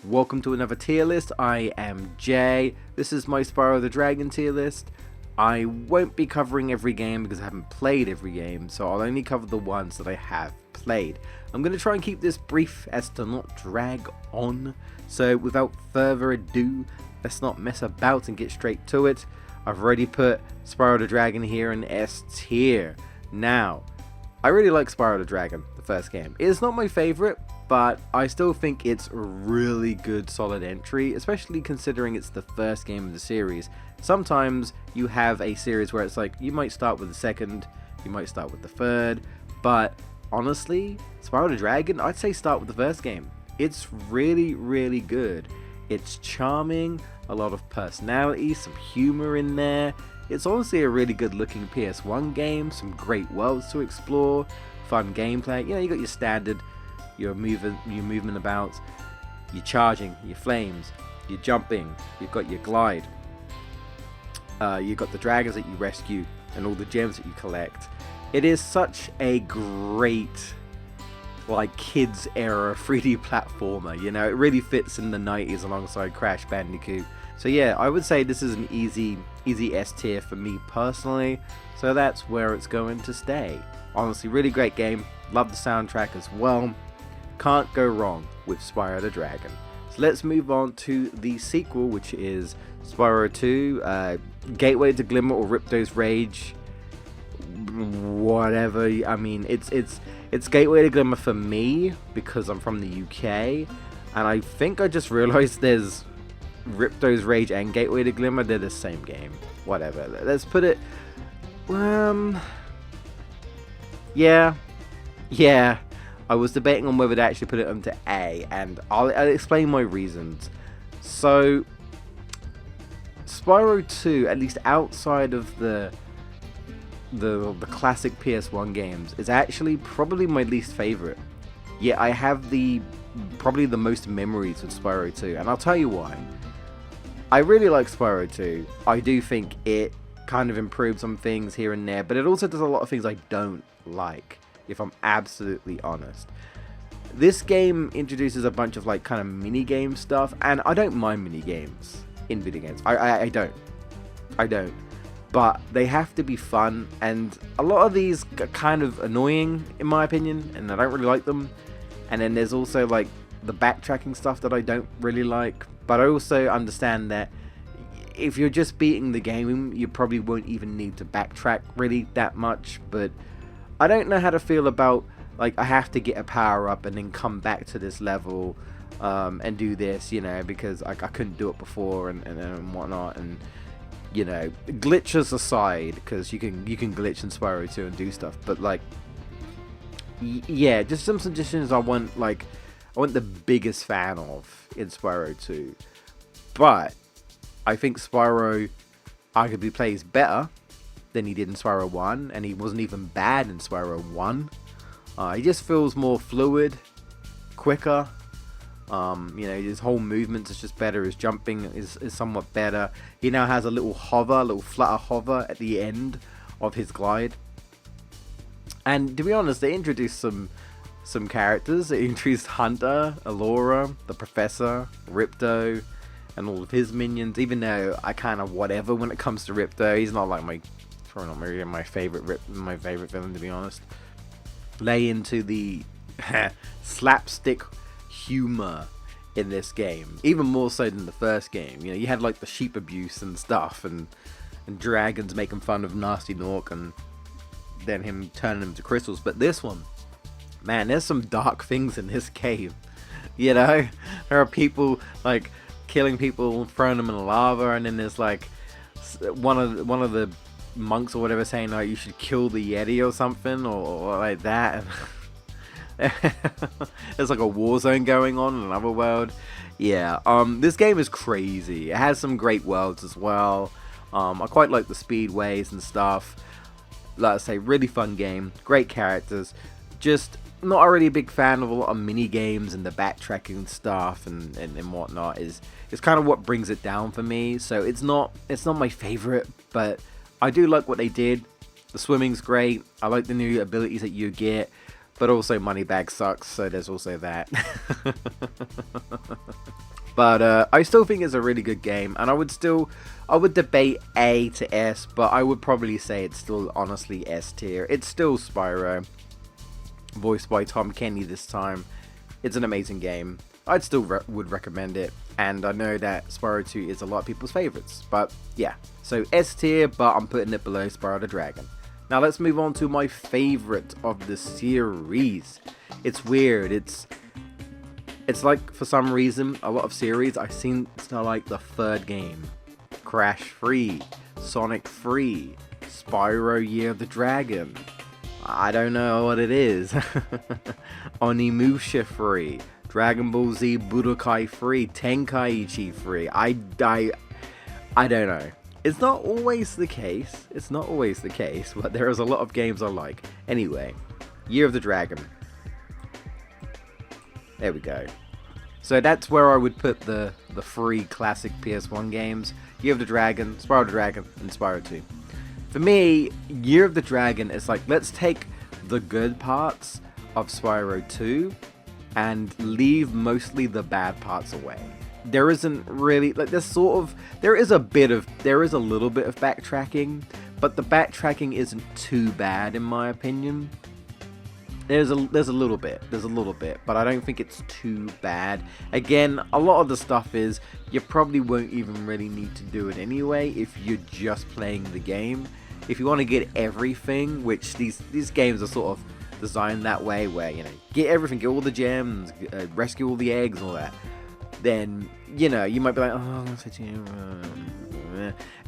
Welcome to another tier list. I am Jay. This is my Spyro the Dragon tier list. I won't be covering every game because I haven't played every game, so I'll only cover the ones that I have played. I'm going to try and keep this brief as to not drag on, so without further ado, let's not mess about and get straight to it. I've already put Spyro the Dragon here in S tier. Now, I really like Spyro the Dragon, the first game. It's not my favourite, but I still think it's a really good solid entry, especially considering it's the first game of the series. Sometimes you have a series where it's like, you might start with the second, you might start with the third, but honestly, Spyro the Dragon, I'd say start with the first game. It's really, really good. It's charming, a lot of personality, some humor in there. It's honestly a really good looking PS1 game, some great worlds to explore, fun gameplay. You know, you got your standard, your movement about, your charging, your flames, your jumping, you've got your glide. You've got the dragons that you rescue and all the gems that you collect. It is such a great, like, kids era 3D platformer, you know, it really fits in the 90s alongside Crash Bandicoot. So yeah, I would say this is an easy S tier for me personally, so that's where it's going to stay. Honestly, really great game, love the soundtrack as well. Can't go wrong with Spyro the Dragon. So let's move on to the sequel, which is Spyro 2, Gateway to Glimmer or Ripto's Rage, whatever. I mean, it's Gateway to Glimmer for me because I'm from the UK, and I think I just realized there's Ripto's Rage and Gateway to Glimmer, they're the same game. Whatever. Let's put it. Yeah. I was debating on whether to actually put it onto A, and I'll explain my reasons. So, Spyro 2, at least outside of the classic PS1 games, is actually probably my least favorite. Yet I have probably the most memories with Spyro 2, and I'll tell you why. I really like Spyro 2. I do think it kind of improved some things here and there, but it also does a lot of things I don't like, if I'm absolutely honest. This game introduces a bunch of like kind of mini game stuff, and I don't mind mini games in video games. I don't. But they have to be fun, and a lot of these are kind of annoying in my opinion, and I don't really like them. And then there's also like the backtracking stuff that I don't really like. But I also understand that if you're just beating the game, you probably won't even need to backtrack really that much. But I don't know how to feel about, like, I have to get a power up and then come back to this level and do this, you know, because I couldn't do it before and whatnot. And, you know, glitches aside, because you can glitch in Spyro 2 and do stuff. But, like, yeah, just some suggestions I want the biggest fan of in Spyro 2. But I think Spyro arguably plays better than he did in Spyro 1, and he wasn't even bad in Spyro 1. He just feels more fluid, quicker. You know, his whole movements is just better. His jumping is somewhat better. He now has a little flutter hover at the end of his glide. And to be honest, they introduced some characters. They introduced Hunter, Alora, the Professor, Ripto, and all of his minions. Even though I kind of whatever when it comes to Ripto, he's not like probably not really my favorite villain, to be honest. Lay into the slapstick humor in this game, even more so than the first game. You know, you had like the sheep abuse and stuff, and dragons making fun of Nasty Nork, and then him turning them to crystals. But this one, man, there's some dark things in this game. You know, there are people like killing people, throwing them in the lava, and then there's like one of the monks or whatever saying like you should kill the Yeti or something, or like that. And there's like a war zone going on in another world. Yeah, this game is crazy. It has some great worlds as well. I quite like the speedways and stuff. Like I say, really fun game, great characters. Just not really a big fan of a lot of mini games, and the backtracking stuff and whatnot is kind of what brings it down for me. So it's not my favorite, but I do like what they did. The swimming's great. I like the new abilities that you get. But also Moneybag sucks, so there's also that. But I still think it's a really good game, and I would debate A to S, but I would probably say it's still honestly S tier. It's still Spyro, voiced by Tom Kenny this time. It's an amazing game. I'd still would recommend it, and I know that Spyro 2 is a lot of people's favorites, but yeah. So S tier, but I'm putting it below Spyro the Dragon. Now let's move on to my favorite of the series. It's weird. It's like, for some reason, a lot of series I seem to like the third game. Crash Free, Sonic Free, Spyro Year of the Dragon. I don't know what it is. Onimusha Free, Dragon Ball Z Budokai Free, Tenkaichi Free. I don't know. It's not always the case. It's not always the case, but there is a lot of games I like. Anyway, Year of the Dragon. There we go. So that's where I would put the free classic PS1 games. Year of the Dragon, Spyro the Dragon, and Spyro 2. For me, Year of the Dragon is like, let's take the good parts of Spyro 2 and leave mostly the bad parts away. There isn't really, like, there is a little bit of backtracking, but the backtracking isn't too bad in my opinion. There's a little bit, but I don't think it's too bad. Again, a lot of the stuff is, you probably won't even really need to do it anyway if you're just playing the game. If you want to get everything, which these games are sort of designed that way, where, you know, get everything, get all the gems, rescue all the eggs and all that, then, you know, you might be like, oh,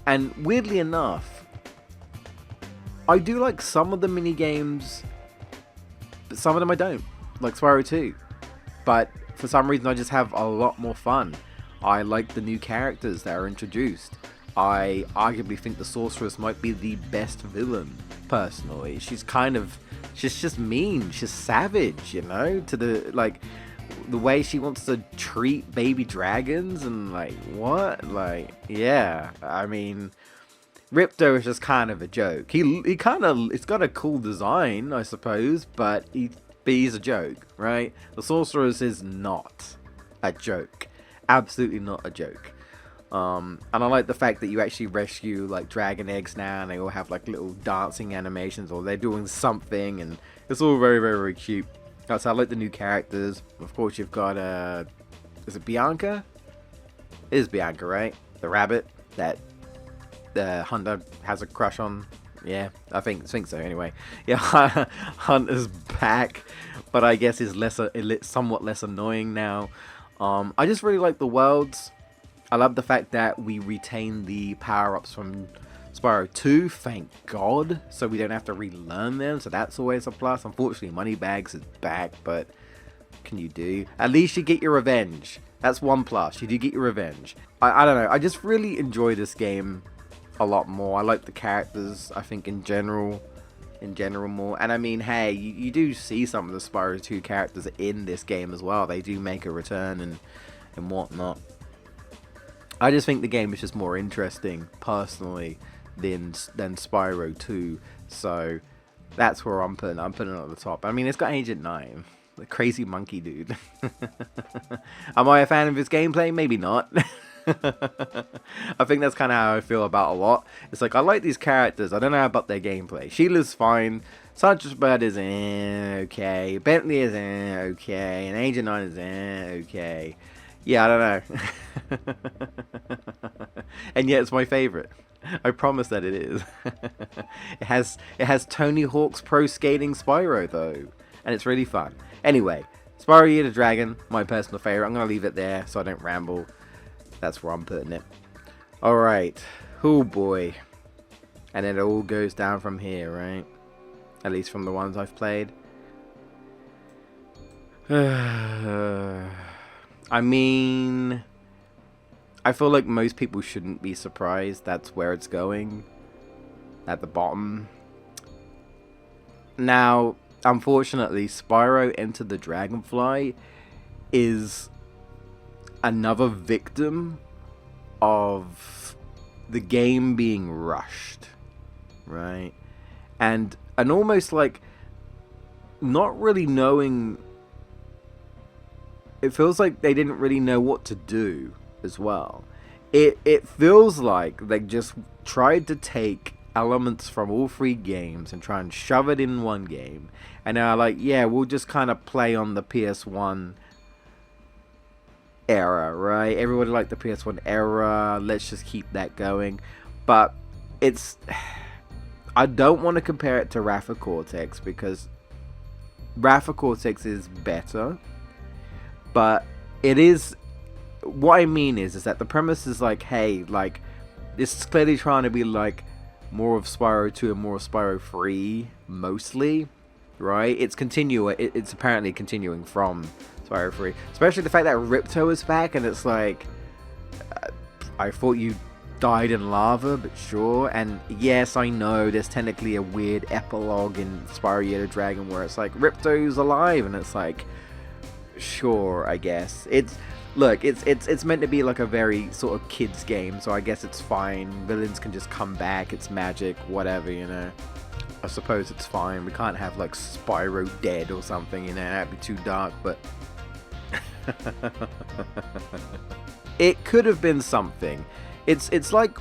and weirdly enough, I do like some of the mini games, but some of them I don't, like Spyro 2. But for some reason I just have a lot more fun. I like the new characters that are introduced. I arguably think the Sorceress might be the best villain, personally. She's just mean, she's savage, you know, to the way she wants to treat baby dragons, and like, what? Like, yeah, I mean, Ripto is just kind of a joke. It's got a cool design, I suppose, but he's a joke, right? The Sorceress is not a joke. Absolutely not a joke. And I like the fact that you actually rescue, like, dragon eggs now, and they all have, like, little dancing animations, or they're doing something, and it's all very, very, very cute. So I like the new characters. Of course, you've got, is it Bianca? It is Bianca, right? The rabbit that Hunter has a crush on. Yeah, I think so anyway. Yeah, Hunter's back, but I guess is somewhat less annoying now. I just really like the worlds. I love the fact that we retain the power-ups from Spyro 2, thank God, so we don't have to relearn them, so that's always a plus. Unfortunately, Moneybags is back, but can you do? At least you get your revenge. That's one plus. You do get your revenge. I don't know. I just really enjoy this game a lot more. I like the characters, I think, in general more. And I mean, hey, you do see some of the Spyro 2 characters in this game as well. They do make a return and whatnot. I just think the game is just more interesting, personally, than Spyro 2. So that's where I'm putting it at the top. I mean, it's got Agent 9, the crazy monkey dude. Am I a fan of his gameplay? Maybe not. I think that's kind of how I feel about a lot. It's like, I like these characters, I don't know about their gameplay. Sheila's fine, Sergeant Bird is okay, Bentley is okay, and Agent 9 is okay. Yeah, I don't know. And yet it's my favorite. I promise that it is. It has Tony Hawk's Pro Skating Spyro though, and it's really fun. Anyway, Spyro Year of the Dragon, my personal favorite. I'm gonna leave it there so I don't ramble. That's where I'm putting it. All right. Oh boy. And then it all goes down from here, right? At least from the ones I've played. I mean, I feel like most people shouldn't be surprised that's where it's going, at the bottom. Now, unfortunately, Spyro Enter the Dragonfly is another victim of the game being rushed, right? And almost like not really knowing it feels like they didn't really know what to do as well. It feels like they just tried to take elements from all three games and try and shove it in one game, and they're like, yeah, we'll just kind of play on the PS1 era, right? Everybody liked the PS1 era, let's just keep that going. But it's, I don't want to compare it to Wrath of Cortex, because Wrath of Cortex is better, but it is, what I mean is that the premise is like, hey, like, this is clearly trying to be like more of Spyro 2 and more of Spyro 3, mostly, right? It's it's apparently continuing from Spyro 3, especially the fact that Ripto is back, and it's like, I thought you died in lava, but sure. And yes, I know there's technically a weird epilogue in Spyro the Dragon where it's like Ripto's alive, and it's like, sure, I guess. Look, it's meant to be like a very sort of kids game, so I guess it's fine. Villains can just come back, it's magic, whatever, you know. I suppose it's fine. We can't have like Spyro dead or something, you know, that'd be too dark, but it could have been something. It's like,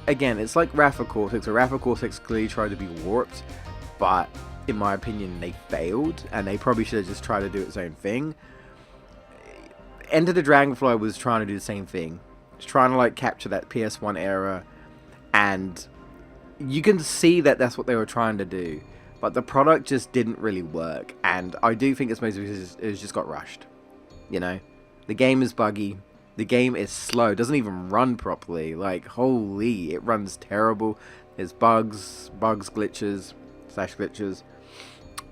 again, it's like Wrath of Cortex. Wrath of Cortex clearly tried to be warped, but in my opinion they failed, and they probably should have just tried to do its own thing. Enter the Dragonfly was trying to do the same thing. It's trying to like capture that PS1 era, and you can see that that's what they were trying to do, but the product just didn't really work, and I do think it's mostly because it just got rushed. You know, the game is buggy, the game is slow, it doesn't even run properly. Like, holy, it runs terrible. There's bugs, glitches, glitches.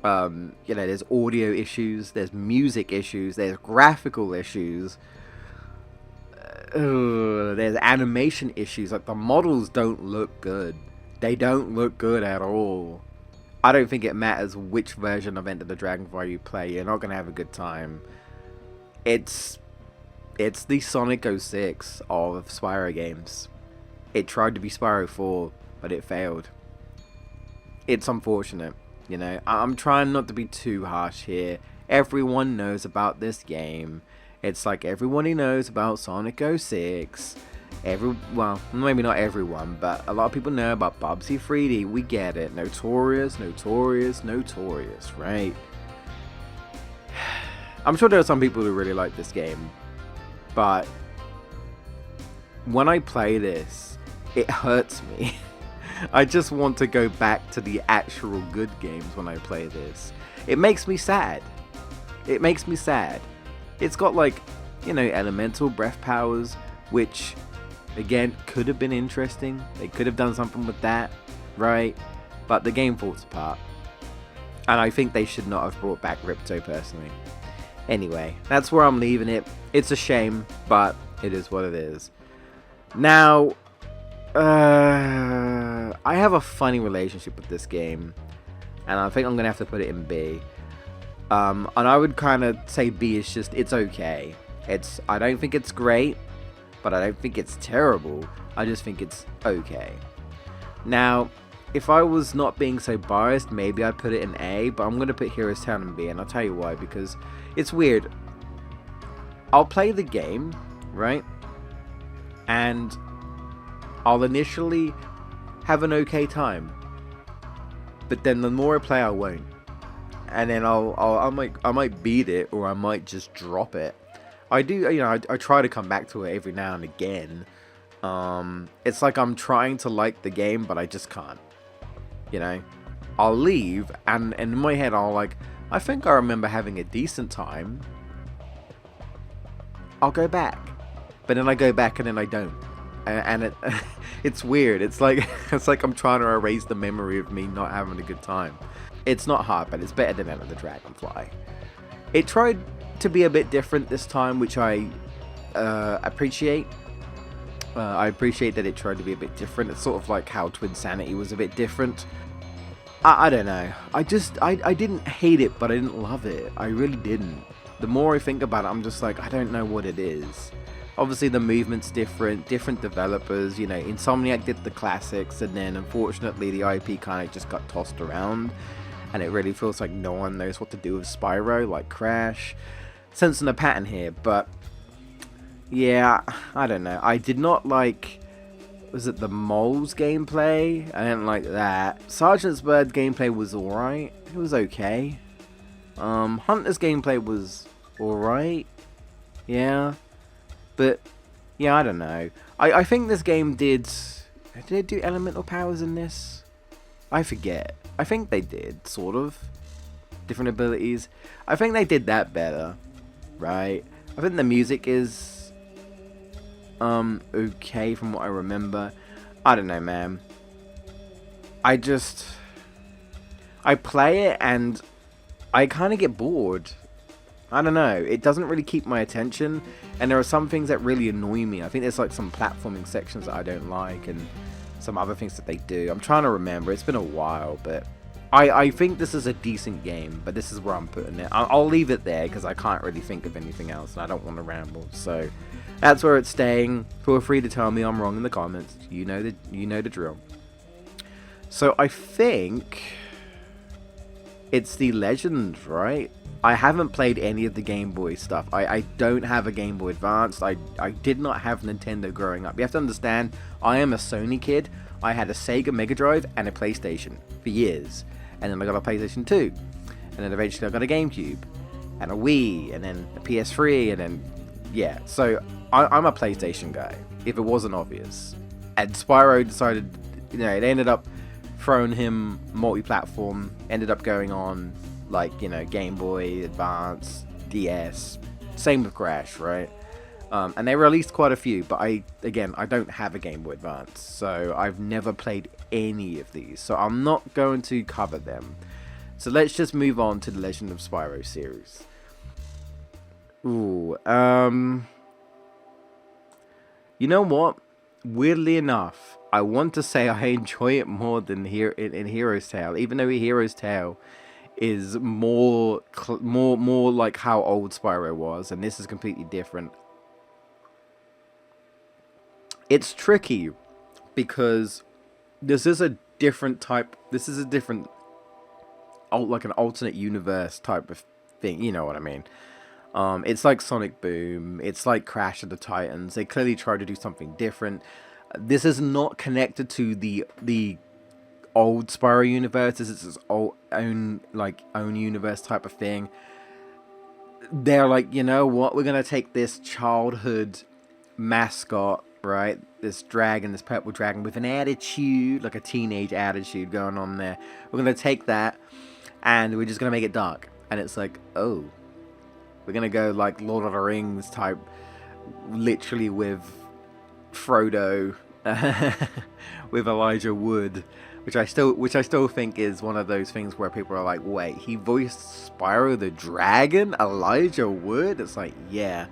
You know, there's audio issues, there's music issues, there's graphical issues, there's animation issues. Like, the models don't look good. They don't look good at all. I don't think it matters which version of Enter the Dragonfly you play, you're not going to have a good time. It's the Sonic 06 of Spyro games. It tried to be Spyro 4, but it failed. It's unfortunate. You know, I'm trying not to be too harsh here. Everyone knows about this game. It's like everyone who knows about Sonic 06. Well, maybe not everyone, but a lot of people know about Bubsy 3D. We get it. Notorious, right? I'm sure there are some people who really like this game, but when I play this, it hurts me. I just want to go back to the actual good games when I play this. It makes me sad. It's got, like, you know, elemental breath powers, which, again, could have been interesting. They could have done something with that, right? But the game falls apart. And I think they should not have brought back Ripto, personally. Anyway, that's where I'm leaving it. It's a shame, but it is what it is. Now, I have a funny relationship with this game, and I think I'm gonna have to put it in B. And I would kind of say B is just, it's okay. I don't think it's great, but I don't think it's terrible. I just think it's okay. Now, if I was not being so biased, maybe I'd put it in A, but I'm gonna put Heroes Town in B, and I'll tell you why, because it's weird. I'll play the game, right? And I'll initially have an okay time, but then the more I play, I won't, and then I might beat it, or I might just drop it. I do, you know, I try to come back to it every now and again. It's like I'm trying to like the game, but I just can't. You know, I'll leave, and in my head, I think I remember having a decent time. I'll go back, but then I go back, and then I don't. And it's weird. It's like I'm trying to erase the memory of me not having a good time. It's not hard, but it's better than Enter the Dragonfly. It tried to be a bit different this time, which I appreciate. I appreciate that it tried to be a bit different. It's sort of like how Twin Sanity was a bit different. I don't know. I didn't hate it, but I didn't love it. I really didn't. The more I think about it, I'm just like, I don't know what it is. Obviously the movement's different developers, you know, Insomniac did the classics, and then unfortunately the IP kind of just got tossed around, and it really feels like no one knows what to do with Spyro, like Crash. sensing a pattern here, but yeah, I don't know. I did not like, was it the Moles gameplay? I didn't like that. Sergeant's Bird gameplay was alright. It was okay. Hunter's gameplay was alright. Yeah. But, yeah, I don't know. I think this game did it do elemental powers in this? I forget. I think they did, sort of. Different abilities. I think they did that better. Right? I think the music is okay from what I remember. I don't know, man. I play it and I kind of get bored. I don't know. It doesn't really keep my attention, and there are some things that really annoy me. I think there's like some platforming sections that I don't like, and some other things that they do. I'm trying to remember. It's been a while, but I think this is a decent game, but this is where I'm putting it. I'll leave it there because I can't really think of anything else, and I don't want to ramble. So that's where it's staying. Feel free to tell me I'm wrong in the comments. You know the drill. So I think it's the Legend, right? I haven't played any of the Game Boy stuff. I don't have a Game Boy Advance. I did not have Nintendo growing up. You have to understand, I am a Sony kid. I had a Sega Mega Drive and a PlayStation for years. And then I got a PlayStation 2. And then eventually I got a GameCube. And a Wii. And then a PS3. And then, yeah. So, I'm a PlayStation guy, if it wasn't obvious. And Spyro decided, you know, it ended up throwing him multi-platform. Ended up going on, like, you know, Game Boy, Advance, DS. Same with Crash, right? And they released quite a few, but I don't have a Game Boy Advance, so I've never played any of these, so I'm not going to cover them. So let's just move on to the Legend of Spyro series. Ooh, you know what? Weirdly enough, I want to say I enjoy it more than in Hero's Tale, even though Hero's Tale is more like how old Spyro was, and this is completely different. It's tricky because this is a different, like an alternate universe type of thing, you know what I mean? It's like Sonic Boom, it's like Crash of the Titans. They clearly try to do something different. This is not connected to the old Spyro universe. This is its own universe type of thing. They're like, you know what, we're gonna take this childhood mascot, right, this purple dragon with an attitude, like a teenage attitude going on there. We're gonna take that and we're just gonna make it dark. And it's like, oh, we're gonna go like Lord of the Rings type, literally with Frodo with Elijah Wood, which I still think is one of those things where people are like, wait, he voiced Spyro the Dragon, Elijah Wood? It's like, yeah.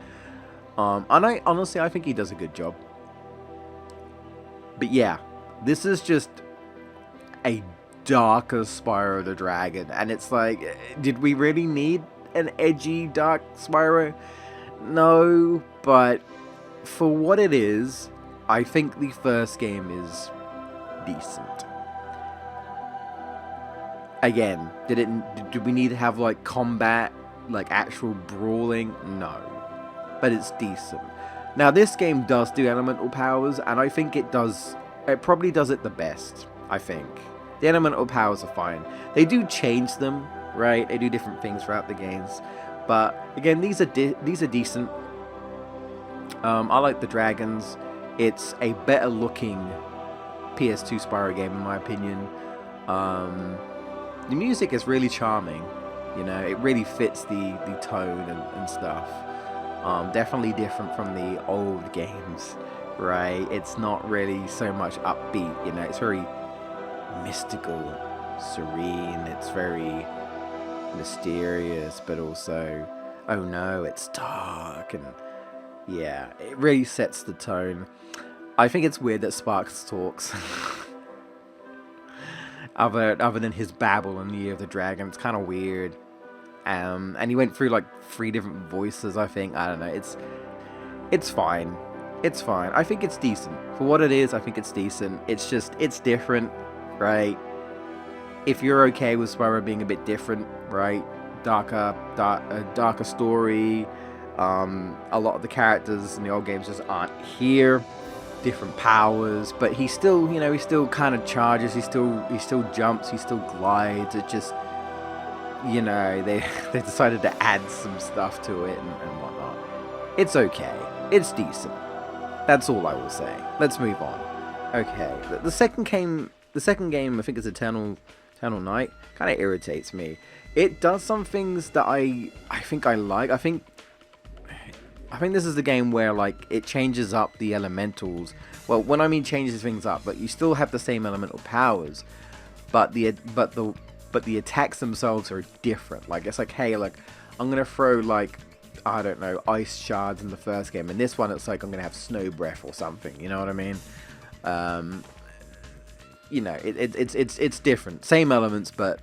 And I think he does a good job. But yeah, this is just a darker Spyro the Dragon, and it's like, did we really need an edgy, dark Spyro? No, but for what it is, I think the first game is decent. Again, did we need to have like combat, like actual brawling? No. But it's decent. Now this game does do elemental powers, and I think it probably does it the best, I think. The elemental powers are fine. They do change them, right? They do different things throughout the games. But again, these are decent. I like the dragons. It's a better looking PS2 Spyro game in my opinion. The music is really charming. You know, it really fits the tone and stuff. Definitely different from the old games, right? It's not really so much upbeat, you know, it's very mystical, serene, it's very mysterious, but also, oh no, it's dark, and yeah, it really sets the tone. I think it's weird that Sparks talks. other than his babble in the Year of the Dragon, it's kind of weird. And he went through like 3 different voices, I think. I don't know. It's fine. It's fine. I think it's decent. For what it is, I think it's decent. It's just, it's different, right? If you're okay with Spyro being a bit different, right? Darker story, A lot of the characters in the old games just aren't here. Different powers, but he still, you know, he still kind of charges. He still jumps. He still glides. It just, you know, they decided to add some stuff to it and whatnot. It's okay. It's decent. That's all I will say. Let's move on. Okay, the second game, I think it's Eternal Night, kind of irritates me. It does some things that I think I like. I think this is the game where, like, it changes up the elementals. Well, when I mean changes things up, but you still have the same elemental powers, but the attacks themselves are different. Like, it's like, hey, like, I'm gonna throw, like, I don't know, ice shards in the first game, and this one it's like I'm gonna have snow breath or something. You know what I mean? You know, it's different. Same elements, but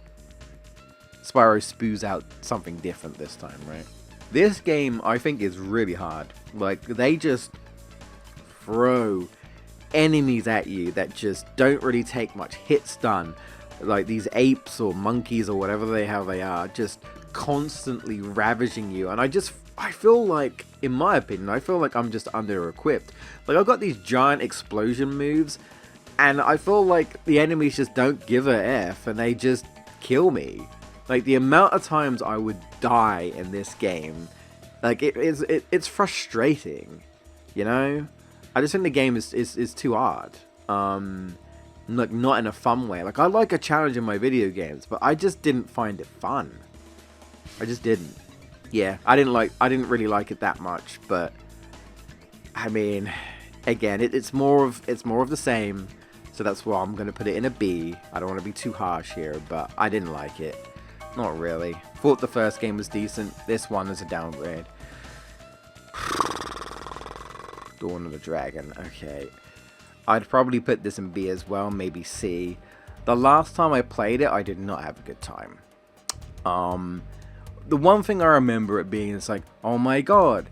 Spyro spews out something different this time, right? This game, I think, is really hard. Like, they just throw enemies at you that just don't really take much hit stun. Like, these apes or monkeys or whatever they are, just constantly ravaging you. And I feel like, in my opinion, I feel like I'm just under-equipped. Like, I've got these giant explosion moves, and I feel like the enemies just don't give a F, and they just kill me. Like, the amount of times I would die in this game, like, it's frustrating, you know? I just think the game is too hard. Like, not in a fun way. Like, I like a challenge in my video games, but I just didn't find it fun. I just didn't. Yeah, I didn't really like it that much, but I mean, again, it's more of the same. So that's why I'm gonna put it in a B. I don't want to be too harsh here, but I didn't like it. Not really. Thought the first game was decent. This one is a downgrade. Dawn of the Dragon. Okay. I'd probably put this in B as well, maybe C. The last time I played it, I did not have a good time. The one thing I remember it being is like, oh my god,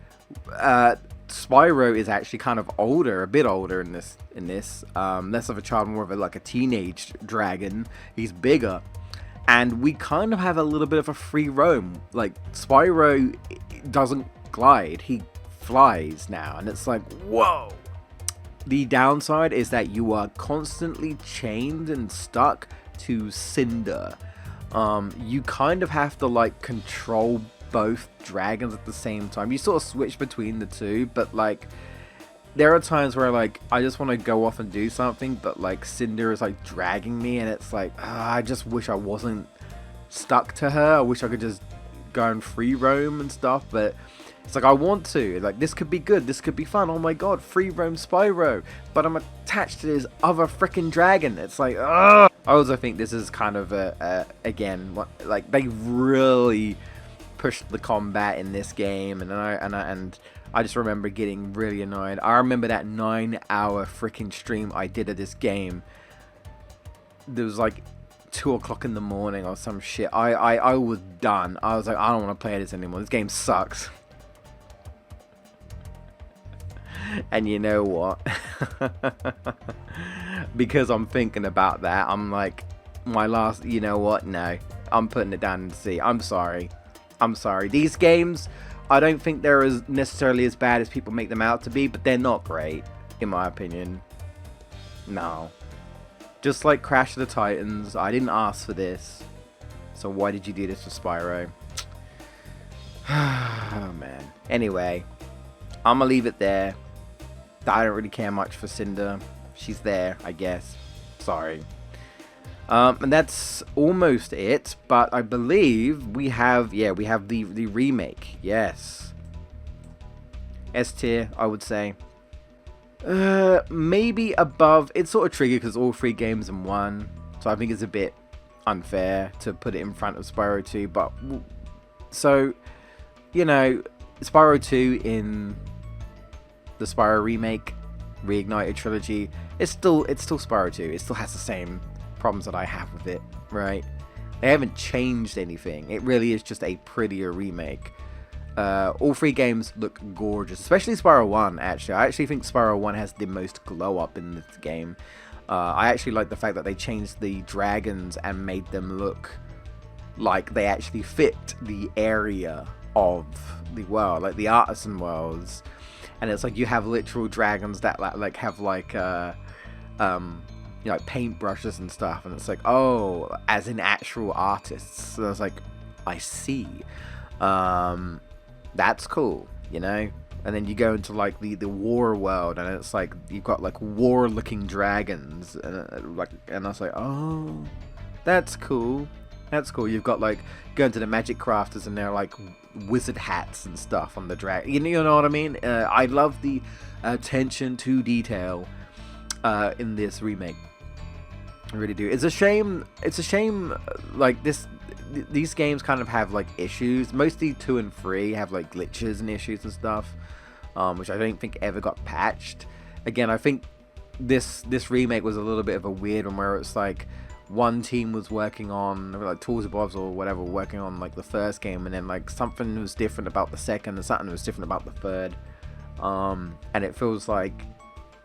Spyro is actually kind of older, a bit older in this. Less of a child, more of a teenage dragon. He's bigger, and we kind of have a little bit of a free roam. Like, Spyro doesn't glide, he flies now, and it's like, whoa. The downside is that you are constantly chained and stuck to Cinder. You kind of have to, like, control both dragons at the same time. You sort of switch between the two, but, like, there are times where, like, I just want to go off and do something, but, like, Cinder is, like, dragging me, and it's like, I just wish I wasn't stuck to her. I wish I could just go and free roam and stuff, but it's like, I want to. Like, this could be good. This could be fun. Oh my god, free roam Spyro. But I'm attached to this other freaking dragon. It's like, ugh. I also think this is kind of again, like, they really pushed the combat in this game, and I just remember getting really annoyed. I remember that 9-hour freaking stream I did of this game. There was like 2 o'clock in the morning or some shit. I was done. I was like, I don't want to play this anymore. This game sucks. And you know what? Because I'm thinking about that, I'm like, you know what? No, I'm putting it down in C. I'm sorry. These games, I don't think they're necessarily as bad as people make them out to be, but they're not great, in my opinion. No. Just like Crash of the Titans, I didn't ask for this. So why did you do this for Spyro? Oh, man. Anyway, I'm gonna leave it there. I don't really care much for Cinder. She's there, I guess. Sorry. And that's almost it, but I believe we have the remake. Yes. S tier, I would say. Maybe above. It's sort of tricky because all 3 games in one, so I think it's a bit unfair to put it in front of Spyro 2. But so, you know, Spyro 2 in the Spyro remake, Reignited Trilogy, it's still Spyro 2. It still has the same problems that I have with it, right? They haven't changed anything. It really is just a prettier remake. All 3 games look gorgeous, especially Spyro 1, actually. I actually think Spyro 1 has the most glow up in this game. I actually like the fact that they changed the dragons and made them look like they actually fit the area of the world, like the artisan worlds, and it's like you have literal dragons that like have like you know, like paintbrushes and stuff, and it's like, oh, as in actual artists. So I was like, I see. That's cool, you know. And then you go into like the war world, and it's like you've got like war looking dragons, and I was like, oh, that's cool. That's cool. You've got like going to the magic crafters, and they're like wizard hats and stuff on the dragon. You know what I mean? I love the attention to detail in this remake. I really do. It's a shame. Like these games kind of have like issues. Mostly 2 and 3 have like glitches and issues and stuff, which I don't think ever got patched. Again, I think this remake was a little bit of a weird one, where it's like one team was working on like Tools and Bobs or whatever, working on like the first game, and then like something was different about the second, and something was different about the third. And it feels like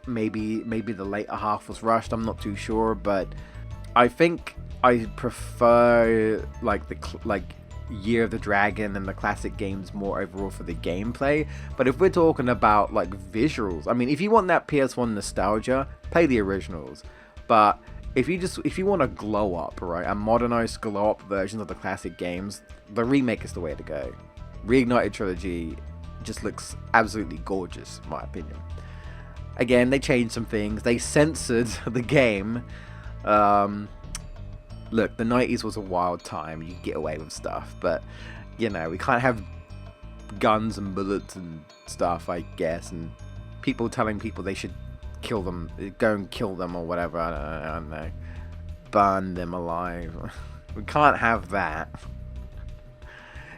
maybe the later half was rushed. I'm not too sure, but I think I prefer like the Year of the Dragon and the classic games more overall for the gameplay. But if we're talking about like visuals, I mean, if you want that PS1 nostalgia, play the originals. But if you want a glow up, right, a modernized glow up version of the classic games, the remake is the way to go. Reignited Trilogy just looks absolutely gorgeous, in my opinion. Again, they changed some things. They censored the game. Look, the 90s was a wild time. You could get away with stuff, but you know, we can't have guns and bullets and stuff, I guess, and people telling people they should kill them, go and kill them or whatever. I don't know. Burn them alive. We can't have that.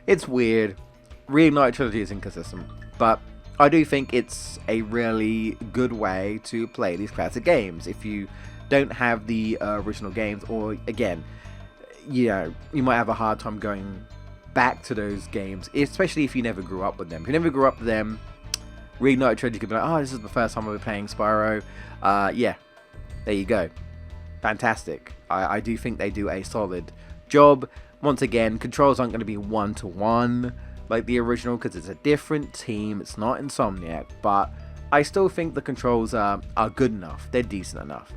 It's weird. Reignited Trilogy is inconsistent, but I do think it's a really good way to play these classic games. If you don't have the original games, or again, you know, you might have a hard time going back to those games, especially if you never grew up with them. If you never grew up with them, Reignited Trilogy could be like, oh, this is the first time I'll be playing Spyro. Yeah, there you go. Fantastic. I do think they do a solid job. Once again, controls aren't going to be one-to-one like the original, because it's a different team. It's not Insomniac, but I still think the controls are good enough. They're decent enough.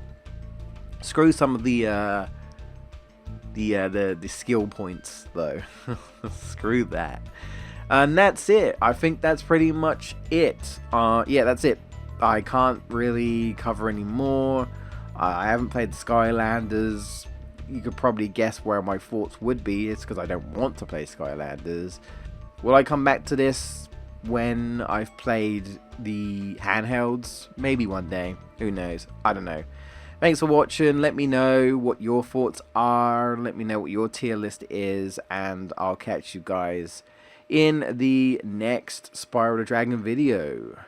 Screw some of the skill points though. Screw that. And that's it. I think that's pretty much it. Yeah, that's it. I can't really cover any more. I haven't played Skylanders. You could probably guess where my thoughts would be. It's because I don't want to play Skylanders. Will I come back to this when I've played the handhelds? Maybe one day. Who knows? I don't know. Thanks for watching. Let me know what your thoughts are. Let me know what your tier list is. And I'll catch you guys in the next Spyro the Dragon video.